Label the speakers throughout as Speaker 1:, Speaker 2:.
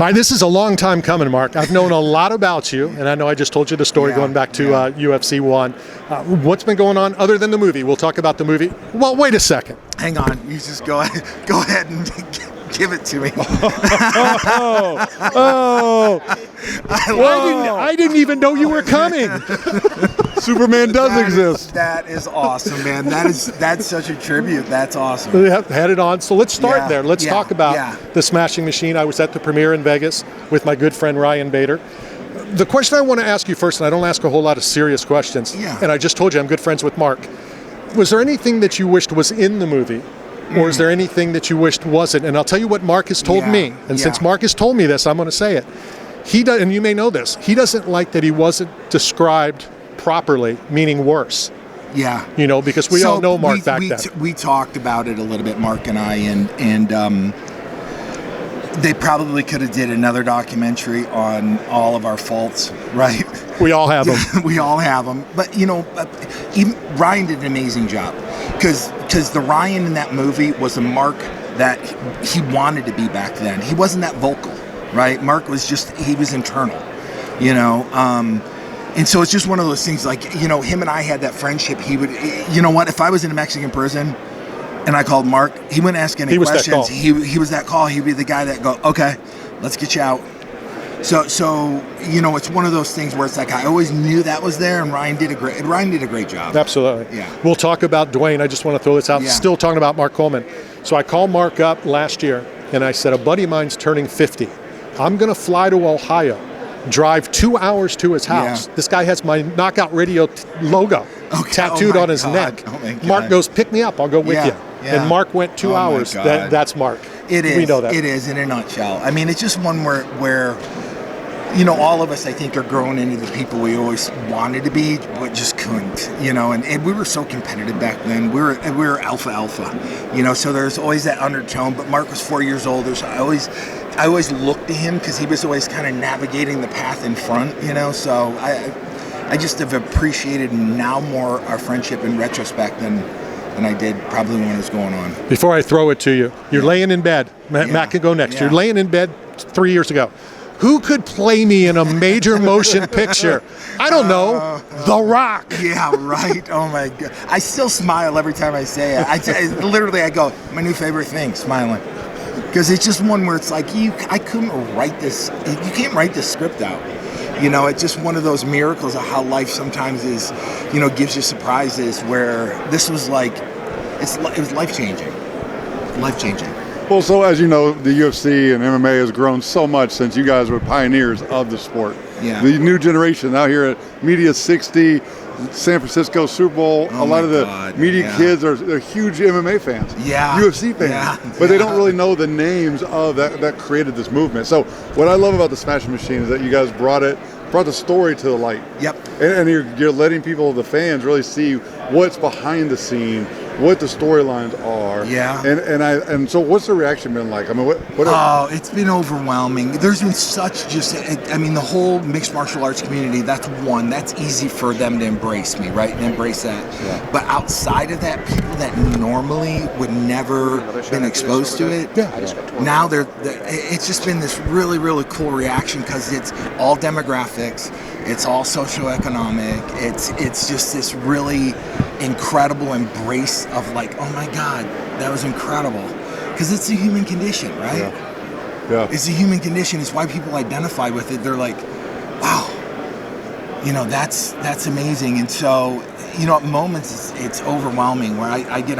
Speaker 1: Hi, this is a long time coming, Mark. I've known a lot about you, and I know I just told you the story going back to UFC 1. What's been going on other than the movie? We'll talk about the movie. Well, wait a second.
Speaker 2: Hang on. You just go ahead and give it to me.
Speaker 1: I didn't even know you were coming.
Speaker 3: Superman does exist.
Speaker 2: That is awesome, man. That's such a tribute. That's awesome.
Speaker 1: We have had it on. So let's start there. Let's talk about the Smashing Machine. I was at the premiere in Vegas with my good friend Ryan Bader. The question I want to ask you first, and I don't ask a whole lot of serious questions, and I just told you I'm good friends with Mark. Was there anything that you wished was in the movie? Or is there anything that you wished wasn't? And I'll tell you what Mark has told me. And since Mark has told me this, I'm going to say it. He does, and you may know this, he doesn't like that he wasn't described properly, meaning worse.
Speaker 2: Yeah.
Speaker 1: You know, because we all know Mark back then.
Speaker 2: We talked about it a little bit, Mark and I, and they probably could have did another documentary on all of our faults, right?
Speaker 1: We all have them.
Speaker 2: We all have them. But, you know, even Ryan did an amazing job. Because the Ryan in that movie was a Mark that he wanted to be back then. He wasn't that vocal, right? Mark was he was internal, you know. And so it's just one of those things, like, you know, him and I had that friendship. He would, you know what, if I was in a Mexican prison and I called Mark, he wouldn't ask any questions. He was that call. He'd be the guy that go, okay, let's get you out. So you know, it's one of those things where it's like I always knew that was there, and Ryan did a great job.
Speaker 1: Absolutely.
Speaker 2: Yeah.
Speaker 1: We'll talk about Dwayne. I just want to throw this out. Still talking about Mark Coleman. So I called Mark up last year, and I said, a buddy of mine's turning 50. I'm going to fly to Ohio, drive 2 hours to his house. This guy has my Knockout Radio logo tattooed on his neck. Mark goes, pick me up. I'll go with you. Yeah. And Mark went 2 hours. That's Mark.
Speaker 2: It is.
Speaker 1: We know that.
Speaker 2: It is, in a nutshell. I mean, it's just one where you know, all of us, I think, are growing into the people we always wanted to be, but just couldn't, you know, and we were so competitive back then. We were alpha, you know, so there's always that undertone, but Mark was 4 years older, so I always looked to him because he was always kind of navigating the path in front, you know, so I just have appreciated now more our friendship in retrospect than I did probably when it was going on.
Speaker 1: Before I throw it to you, you're laying in bed. Matt can go next. You're laying in bed 3 years ago. Who could play me in a major motion picture? I don't know. The Rock.
Speaker 2: Yeah, right. Oh, my God. I still smile every time I say it. I go, my new favorite thing, smiling. Because it's just one where it's like, I couldn't write this. You can't write this script out. You know, it's just one of those miracles of how life sometimes is, you know, gives you surprises where this was like, it was life-changing. Life-changing.
Speaker 3: Well, so as you know, the UFC and MMA has grown so much since you guys were pioneers of the sport.
Speaker 2: Yeah.
Speaker 3: The new generation out here at Media 60, San Francisco Super Bowl, a lot of the media kids are huge MMA fans, UFC fans, but they don't really know the names of that created this movement. So what I love about the Smashing Machine is that you guys brought the story to the light.
Speaker 2: Yep.
Speaker 3: And you're letting people, the fans, really see what's behind the scene, what the storylines are.
Speaker 2: Yeah.
Speaker 3: And so what's the reaction been like? I mean,
Speaker 2: it's been overwhelming. There's been the whole mixed martial arts community, that's easy for them to embrace me, right? And embrace that. Yeah. But outside of that, people that normally would never been exposed to it, now it's just been this really, really cool reaction because it's all demographics, it's all socioeconomic, it's just this really incredible embrace of like, oh my God, that was incredible. Because it's the human condition, right?
Speaker 3: Yeah.
Speaker 2: It's the human condition. It's why people identify with it. They're like, wow, you know, that's amazing. And so, you know, at moments it's overwhelming where I get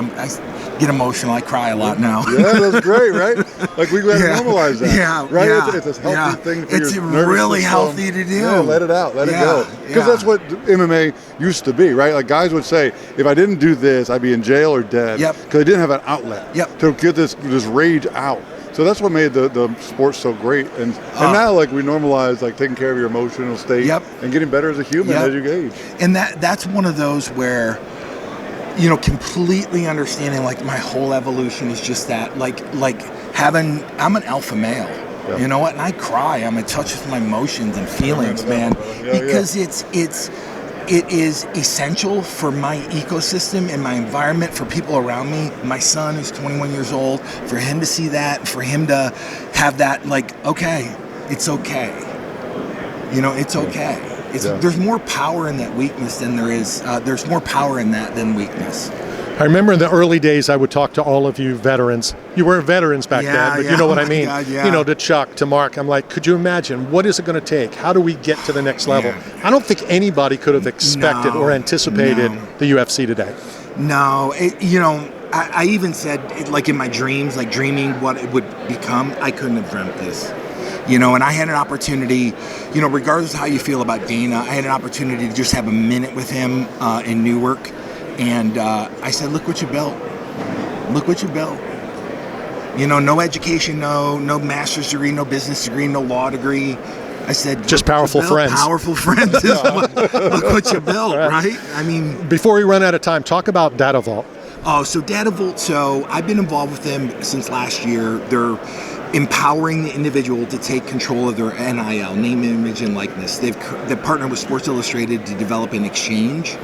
Speaker 2: emotional. I cry a lot now.
Speaker 3: Yeah, that's great, right? Like we got to normalize that.
Speaker 2: Yeah,
Speaker 3: right.
Speaker 2: Yeah,
Speaker 3: it's a healthy thing. For
Speaker 2: it's
Speaker 3: your really
Speaker 2: system. Healthy to do.
Speaker 3: Yeah, let it out, let it go. Because that's what MMA used to be, right? Like guys would say, if I didn't do this, I'd be in jail or dead. Because I didn't have an outlet. To get this rage out. So that's what made the sport so great. And now, like, we normalize, like, taking care of your emotional state and getting better as a human as you age.
Speaker 2: And that's one of those where, you know, completely understanding, like, my whole evolution is just that, like I'm an alpha male. You know what? And I cry. I'm in touch with my emotions and feelings, man. Because it is essential for my ecosystem and my environment, for people around me. My son is 21 years old, for him to see that, for him to have that, like, okay, it's okay. It's okay. There's more power in that weakness than there is. There's more power in that than weakness.
Speaker 1: I remember in the early days, I would talk to all of you veterans. You weren't veterans back then, but you know what I mean.
Speaker 2: God,
Speaker 1: to Chuck, to Mark. I'm like, could you imagine? What is it going to take? How do we get to the next level? I don't think anybody could have expected or anticipated the UFC today.
Speaker 2: No, I even said, like in my dreams, like dreaming what it would become, I couldn't have dreamt this. And I had an opportunity, regardless of how you feel about Dana, I had an opportunity to just have a minute with him in Newark. And I said, look what you built. Look what you built. No education, no master's degree, no business degree, no law degree. I said,
Speaker 1: just powerful friends.
Speaker 2: Powerful friends. Look what you built, right? I mean,
Speaker 1: before we run out of time, talk about Data Vault.
Speaker 2: Oh, so Data Vault. So I've been involved with them since last year. They're empowering the individual to take control of their NIL, name, image, and likeness. They've partnered with Sports Illustrated to develop an exchange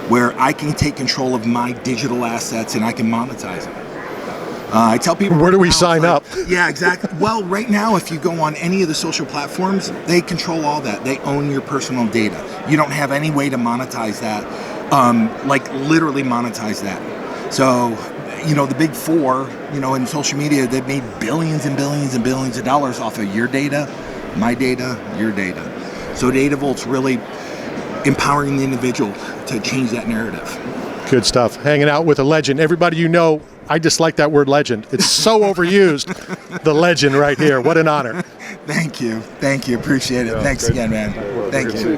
Speaker 2: where I can take control of my digital assets and I can monetize them. I tell people,
Speaker 1: where do we sign up?
Speaker 2: Yeah, exactly. Well, right now, if you go on any of the social platforms, they control all that. They own your personal data. You don't have any way to monetize that, like literally monetize that. So, the big four, in social media, they've made billions and billions and billions of dollars off of your data, my data, your data. So Data Vault's really empowering the individual to change that narrative.
Speaker 1: Good stuff. Hanging out with a legend. Everybody I dislike that word legend. It's so overused. The legend right here. What an honor.
Speaker 2: Thank you. Appreciate it. Thanks again, man. Thank you.